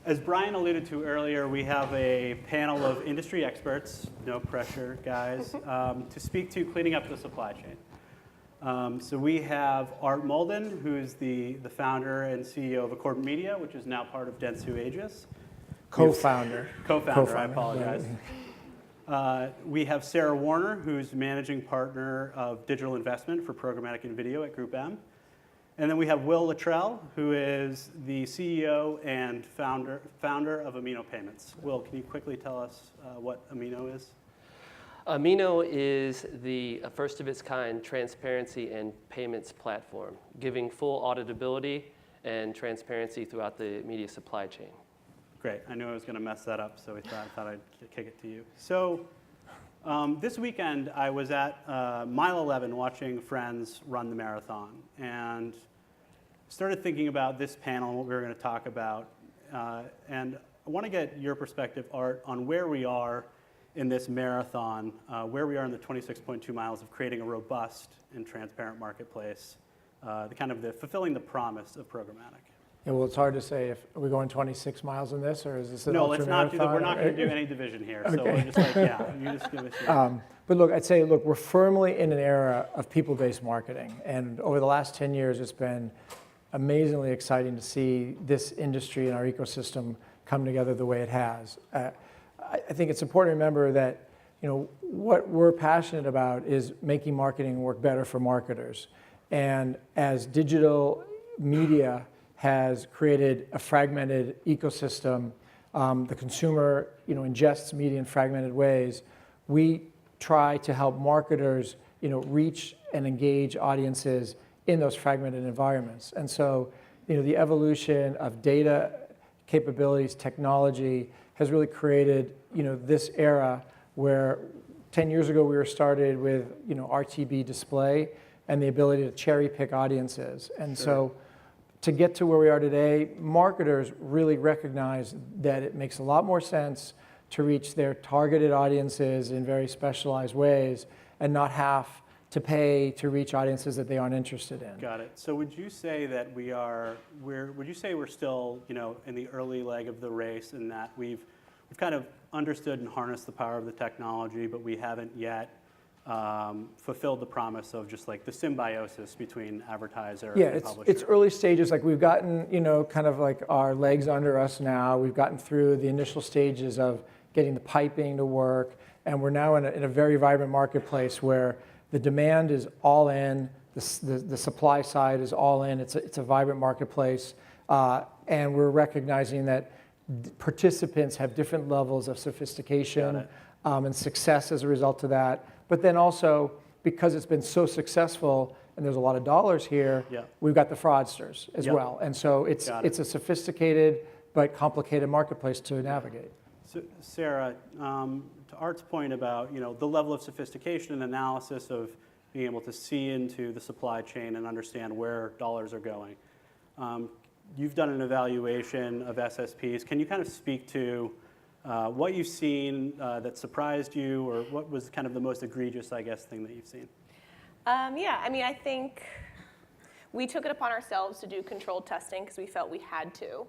As Brian alluded to earlier, we have a panel of industry experts, no pressure, guys, to speak to cleaning up the supply chain. So we have Art Muldoon, who's the founder and CEO of Accordant Media, which is now part of Dentsu Aegis. Co-founder. Co-founder, I apologize. We have Sarah Warner, who's managing partner of digital investment for programmatic and video at Group M. And then we have Will Luttrell, who is the CEO and founder of AminoPay. Will, can you quickly tell us what Amino is? Amino is the first of its kind transparency and payments platform, giving full auditability and transparency throughout the media supply chain. Great. I knew I was going to mess that up, so I thought I'd kick it to you. So this weekend, I was at mile 11 watching friends run the marathon and started thinking about this panel and what we were going to talk about. And I want to get your perspective, Art, on where we are in this marathon, where we are in the 26.2 miles of creating a robust and transparent marketplace, fulfilling the promise of programmatic. Yeah, well, it's hard to say if we're going 26 miles in this, or is this an No, let's not do that. We're not going to do any division here. Okay. So we're just like, yeah, you just give us your... But look, I'd say, we're firmly in an era of people-based marketing. And over the last 10 years, it's been amazingly exciting to see this industry and our ecosystem come together the way it has. I think it's important to remember that, what we're passionate about is making marketing work better for marketers. And as digital media has created a fragmented ecosystem, the consumer, ingests media in fragmented ways, we try to help marketers, reach and engage audiences in those fragmented environments. And so, the evolution of data capabilities, technology has really created, this era where 10 years ago we were started with, RTB display and the ability to cherry pick audiences. And so to get to where we are today, marketers really recognize that it makes a lot more sense to reach their targeted audiences in very specialized ways and not have to pay to reach audiences that they aren't interested in. Got it. So would you say that would you say we're still, in the early leg of the race in that we've kind of understood and harnessed the power of the technology, but we haven't yet fulfilled the promise of just like the symbiosis between advertiser and publisher? It's early stages. Like we've gotten, kind of like our legs under us now. We've gotten through the initial stages of getting the piping to work, and we're now in a very vibrant marketplace where the demand is all in, the supply side is all in. It's a vibrant marketplace, and we're recognizing that participants have different levels of sophistication and success as a result of that. But then also, because it's been so successful and there's a lot of dollars here, we've got the fraudsters as well. And so it's a sophisticated but complicated marketplace to navigate. So Sarah, to Art's point about the level of sophistication and analysis of being able to see into the supply chain and understand where dollars are going. You've done an evaluation of SSPs. Can you kind of speak to what you've seen that surprised you, or what was kind of the most egregious, I guess, thing that you've seen? I think we took it upon ourselves to do controlled testing because we felt we had to.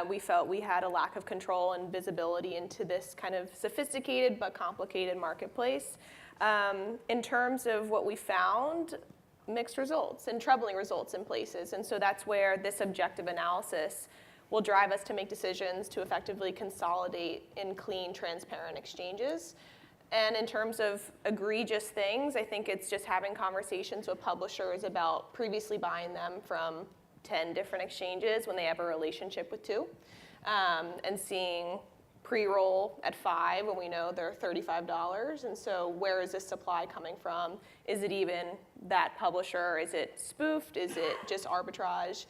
We felt we had a lack of control and visibility into this kind of sophisticated but complicated marketplace. In terms of what we found, mixed results and troubling results in places. And so that's where this objective analysis will drive us to make decisions to effectively consolidate in clean, transparent exchanges. And in terms of egregious things, I think it's just having conversations with publishers about previously buying them from 10 different exchanges when they have a relationship with 2, and seeing pre-roll at 5 when we know they're $35. And so where is this supply coming from? Is it even that publisher? Is it spoofed? Is it just arbitrage?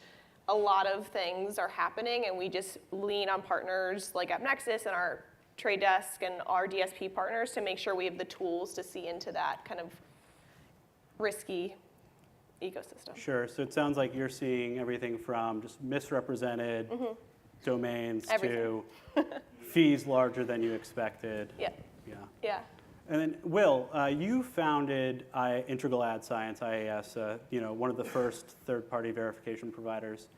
A lot of things are happening, and we just lean on partners like AppNexus and our trade desk and our DSP partners to make sure we have the tools to see into that kind of risky ecosystem. Sure. So it sounds like you're seeing everything from just misrepresented domains to fees larger than you expected. Yeah. And then, Will, you founded Integral Ad Science, IAS, one of the first third-party verification providers.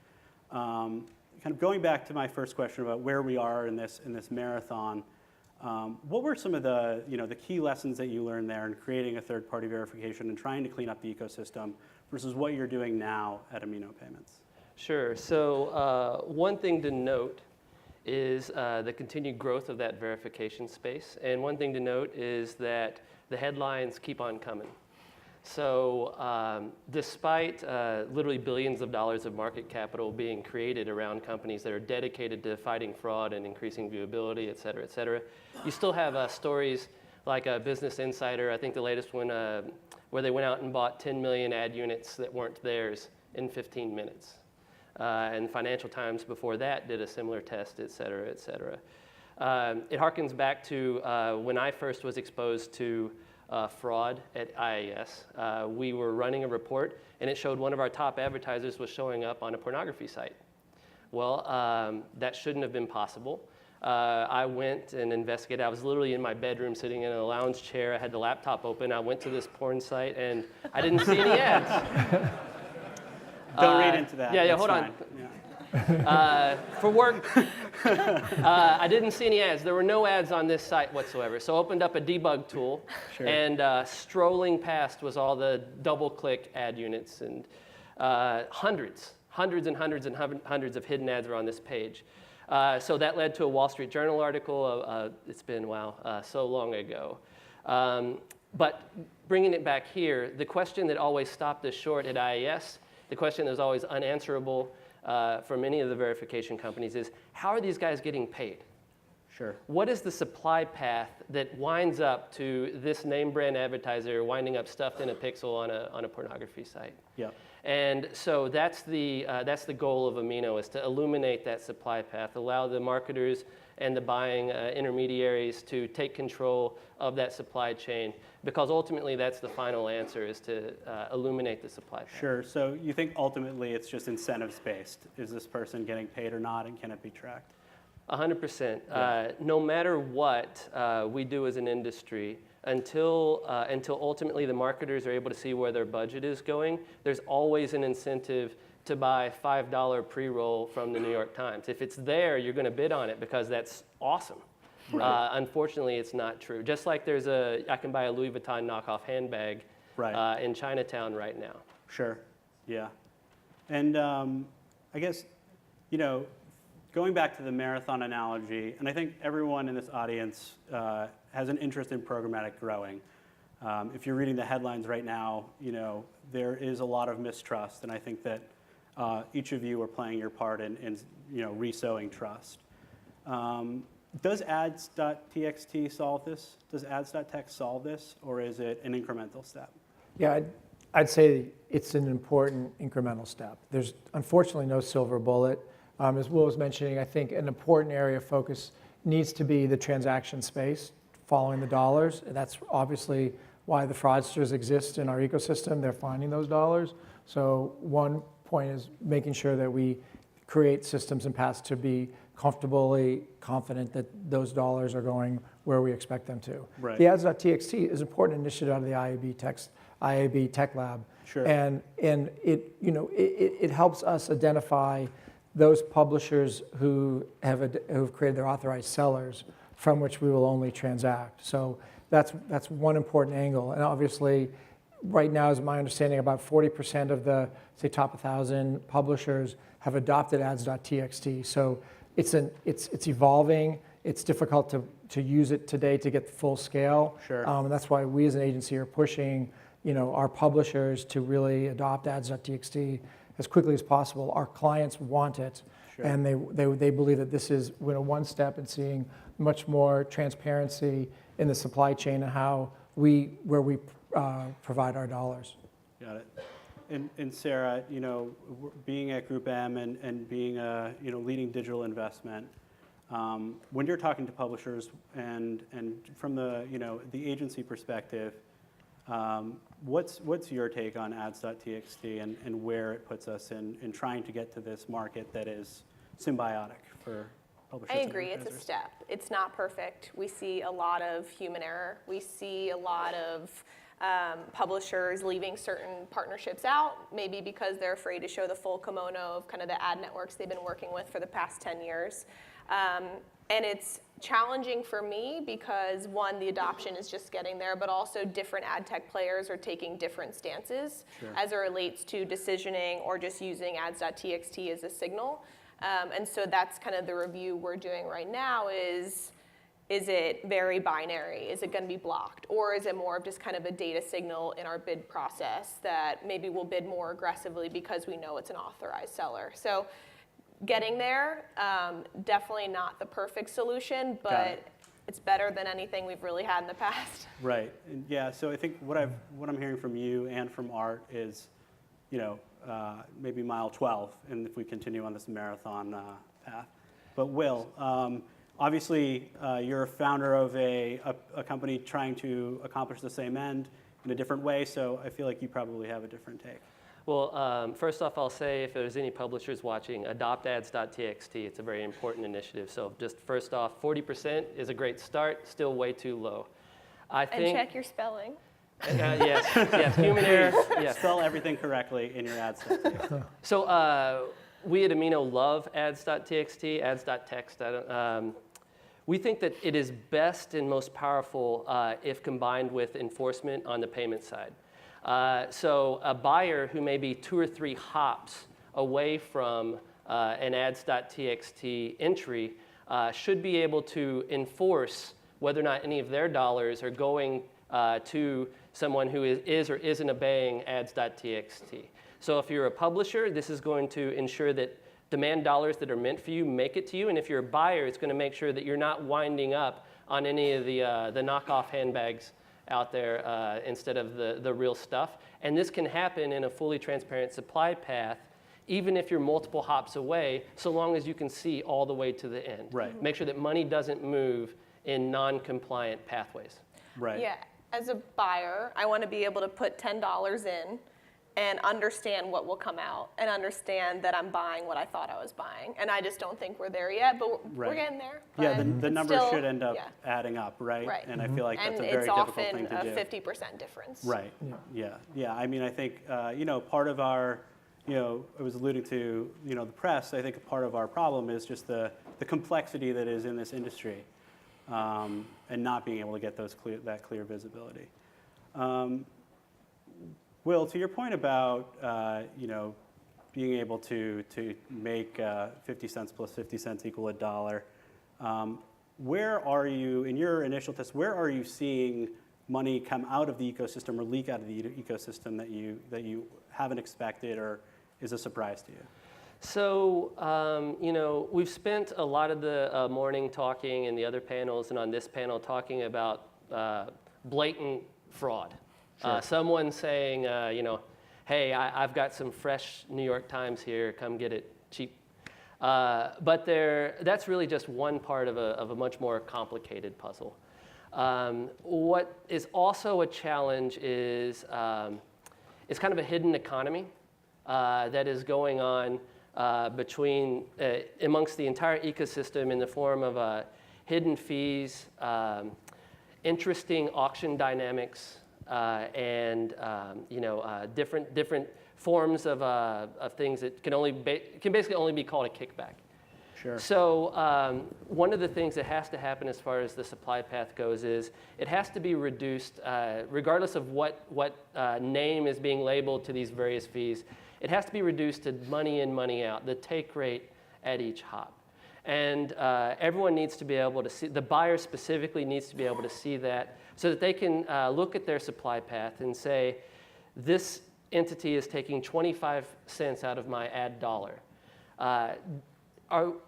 kind of going back to my first question about where we are in this marathon, what were some of the, the key lessons that you learned there in creating a third-party verification and trying to clean up the ecosystem versus what you're doing now at AminoPayments? Sure. So one thing to note is the continued growth of that verification space. And one thing to note is that the headlines keep on coming. So despite literally billions of dollars of market capital being created around companies that are dedicated to fighting fraud and increasing viewability, et cetera, you still have stories like Business Insider, I think the latest one, where they went out and bought 10 million ad units that weren't theirs in 15 minutes. And Financial Times before that did a similar test, et cetera, et cetera. It harkens back to when I first was exposed to fraud at IAS. We were running a report, and it showed one of our top advertisers was showing up on a pornography site. Well, that shouldn't have been possible. I went and investigated. I was literally in my bedroom sitting in a lounge chair. I had the laptop open. I went to this porn site, and I didn't see any ads. Don't read into that. Yeah, It's hold fine. on. Yeah. For work, I didn't see any ads. There were no ads on this site whatsoever. So I opened up a debug tool, Sure. and strolling past was all the double-click ad units, and hundreds of hidden ads are on this page. So that led to a Wall Street Journal article. It's been, wow, so long ago. But bringing it back here, the question that always stopped us short at IAS, the question that was always unanswerable for many of the verification companies is, how are these guys getting paid? Sure. What is the supply path that winds up to this name brand advertiser winding up stuffed in a pixel on a pornography site? Yeah. And so that's the goal of Amino, is to illuminate that supply path, allow the marketers and the buying intermediaries to take control of that supply chain, because ultimately that's the final answer, is to illuminate the supply path. Sure. So you think ultimately it's just incentives based? Is this person getting paid or not, and can it be tracked? 100%. Yeah. No matter what we do as an industry, until ultimately the marketers are able to see where their budget is going, there's always an incentive to buy $5 pre-roll from the New York Times. If it's there, you're going to bid on it because that's awesome. Right. Unfortunately, it's not true. Just like I can buy a Louis Vuitton knockoff handbag Right. in Chinatown right now. Sure. Yeah. And I guess, going back to the marathon analogy, and I think everyone in this audience has an interest in programmatic growing. If you're reading the headlines right now, there is a lot of mistrust, and I think that each of you are playing your part in re-sowing trust. Does ads.txt solve this? Does ads.txt solve this, or is it an incremental step? Yeah, I'd say it's an important incremental step. There's unfortunately no silver bullet. As Will was mentioning, I think an important area of focus needs to be the transaction space, following the dollars. And that's obviously why the fraudsters exist in our ecosystem. They're finding those dollars. So one point is making sure that we create systems and paths to be comfortably confident that those dollars are going where we expect them to. Right. The ads.txt is an important initiative out of the IAB Tech Lab. Sure. And it helps us identify those publishers who've created their authorized sellers from which we will only transact. So that's one important angle. And obviously, right now, is my understanding, about 40% of the, say, top 1,000 publishers have adopted ads.txt. So it's evolving. It's difficult to use it today to get full scale. Sure. And that's why we as an agency are pushing our publishers to really adopt ads.txt as quickly as possible. Our clients want it, Sure. and they believe that this is one step in seeing much more transparency in the supply chain and where we provide our dollars. Got it. And Sarah, being at Group M and being a leading digital investment, when you're talking to publishers and from the the agency perspective, what's your take on ads.txt and where it puts us in trying to get to this market that is symbiotic for publishers? I and agree, it's a advertisers? step. It's not perfect. We see a lot of human error. We see a lot of publishers leaving certain partnerships out, maybe because they're afraid to show the full kimono of kind of the ad networks they've been working with for the past 10 years. And it's challenging for me because, one, the adoption is just getting there, but also different ad tech players are taking different stances as it relates to decisioning or just using ads.txt as a signal. And so that's kind of the review we're doing right now is it very binary? Is it going to be blocked? Or is it more of just kind of a data signal in our bid process that maybe we'll bid more aggressively because we know it's an authorized seller? So getting there, definitely not the perfect solution, but it's better than anything we've really had in the past. Right. And yeah. So I think what I'm hearing from you and from Art is, maybe mile 12, and if we continue on this marathon path. But Will, obviously, you're a founder of a company trying to accomplish the same end in a different way. So I feel like you probably have a different take. Well, first off, I'll say if there's any publishers watching, adopt ads.txt. It's a very important initiative. So just first off, 40% is a great start, still way too low. And check your spelling. Yes, human error. Yes. Spell everything correctly in your ads.txt. So we at Amino love ads.txt, ads.text. We think that it is best and most powerful if combined with enforcement on the payment side. So a buyer who may be 2 or 3 hops away from an ads.txt entry should be able to enforce whether or not any of their dollars are going to someone who is or isn't obeying ads.txt. So if you're a publisher, this is going to ensure that demand dollars that are meant for you make it to you. And if you're a buyer, it's going to make sure that you're not winding up on any of the knockoff handbags out there instead of the real stuff. And this can happen in a fully transparent supply path, even if you're multiple hops away, so long as you can see all the way to the end. Right. Make sure that money doesn't move in non-compliant pathways. Right. Yeah, as a buyer, I want to be able to put $10 in and understand what will come out and understand that I'm buying what I thought I was buying. And I just don't think we're there yet, but we're getting there. Yeah, the numbers still, should end up adding up, right? Right. And I feel like that's and a very it's difficult often thing to do. a 50% difference. Right. Yeah. I mean, I think part of our, I was alluding to, the press. I think part of our problem is just the complexity that is in this industry, and not being able to get that clear visibility. Will, to your point about being able to make 50 cents plus 50 cents equal $1, where are you in your initial test? Where are you seeing money come out of the ecosystem or leak out of the ecosystem that you haven't expected or is a surprise to you? So, we've spent a lot of the morning talking in the other panels and on this panel talking about blatant fraud. Sure. Someone saying, hey, I've got some fresh New York Times here, come get it cheap. But that's really just one part of a much more complicated puzzle. What is also a challenge is it's kind of a hidden economy that is going on amongst the entire ecosystem in the form of hidden fees, interesting auction dynamics, and different forms of things that can basically only be called a kickback. Sure. So one of the things that has to happen as far as the supply path goes is it has to be reduced, regardless of what name is being labeled to these various fees. It has to be reduced to money in, money out, the take rate at each hop. And everyone needs to be able to see, the buyer specifically needs to be able to see that so that they can look at their supply path and say, this entity is taking 25 cents out of my ad dollar.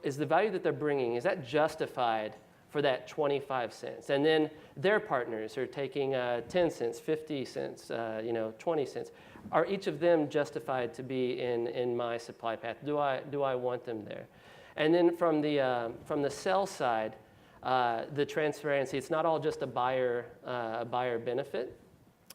Is the value that they're bringing, is that justified for that 25 cents? And then their partners are taking 10 cents, 50 cents, 20 cents. Are each of them justified to be in my supply path? Do I want them there? And then from the sell side, the transparency, it's not all just a buyer benefit.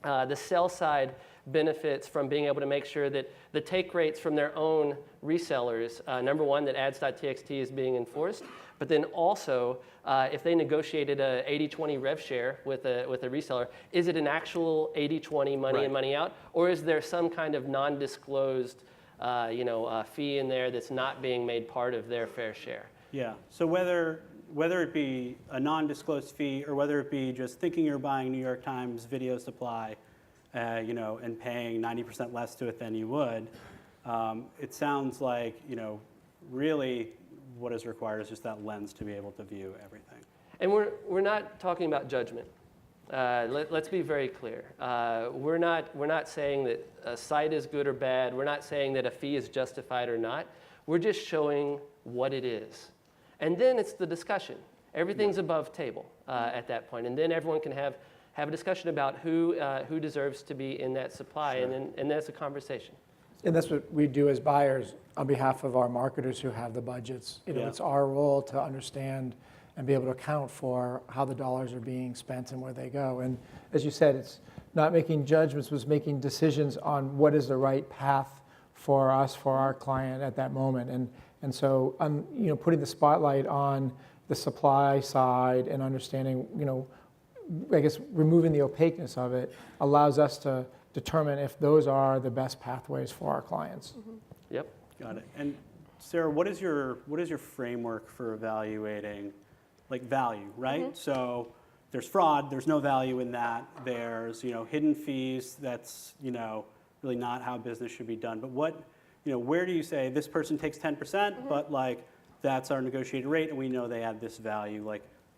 The sell side benefits from being able to make sure that the take rates from their own resellers, number one, that ads.txt is being enforced, But then also, if they negotiated a 80-20 rev share with a reseller, is it an actual 80-20 money in, money out, or is there some kind of non-disclosed fee in there that's not being made part of their fair share? Yeah. So whether it be a non-disclosed fee or whether it be just thinking you're buying New York Times video supply, and paying 90% less to it than you would, it sounds like really what is required is just that lens to be able to view everything. And we're not talking about judgment. Let's be very clear. We're not saying that a site is good or bad. We're not saying that a fee is justified or not. We're just showing what it is. And then it's the discussion. Everything's above table at that point. And then everyone can have a discussion about who deserves to be in that supply, and that's a conversation. And that's what we do as buyers on behalf of our marketers who have the budgets. It's our role to understand and be able to account for how the dollars are being spent and where they go. And as you said, it's not making judgments, it was making decisions on what is the right path for us, for our client at that moment. And so putting the spotlight on the supply side and understanding, I guess removing the opaqueness of it allows us to determine if those are the best pathways for our clients. Mm-hmm. Yep. Got it. And Sarah, what is your framework for evaluating value, right? Mm-hmm. So there's fraud, there's no value in that. There's hidden fees, that's really not how business should be done. But where do you say this person takes 10%, mm-hmm. but that's our negotiated rate and we know they add this value?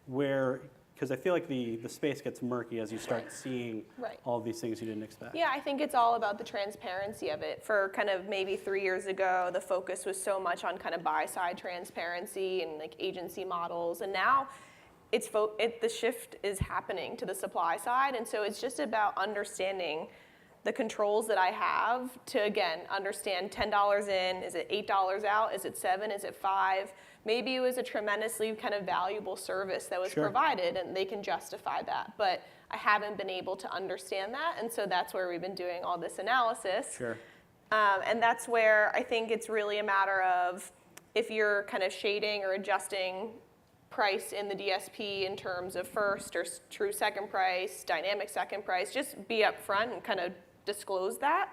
Where, because I feel like the space gets murky as you start seeing all these things you didn't expect. Yeah, I think it's all about the transparency of it. For kind of maybe 3 years ago, the focus was so much on kind of buy-side transparency and agency models, and now the shift is happening to the supply side, and so it's just about understanding the controls that I have to, again, understand $10 in, is it $8 out, is it 7, is it 5? Maybe it was a tremendously kind of valuable service that was provided and they can justify that, but I haven't been able to understand that, and so that's where we've been doing all this analysis. Sure. And that's where I think it's really a matter of if you're kind of shading or adjusting price in the DSP in terms of first or true second price, dynamic second price, just be upfront and kind of disclose that.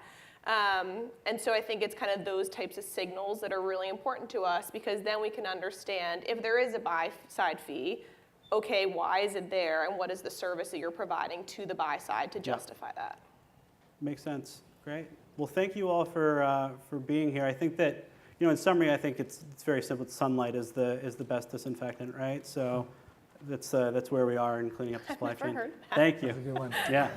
And so I think it's kind of those types of signals that are really important to us, because then we can understand if there is a buy side fee, okay, why is it there and what is the service that you're providing to the buy side to justify that? Makes sense. Great. Well, thank you all for being here. I think that, in summary, I think it's very simple. Sunlight is the best disinfectant, right? So that's where we are in cleaning up the supply chain. Heard that. Thank you. That's a good one. Yeah.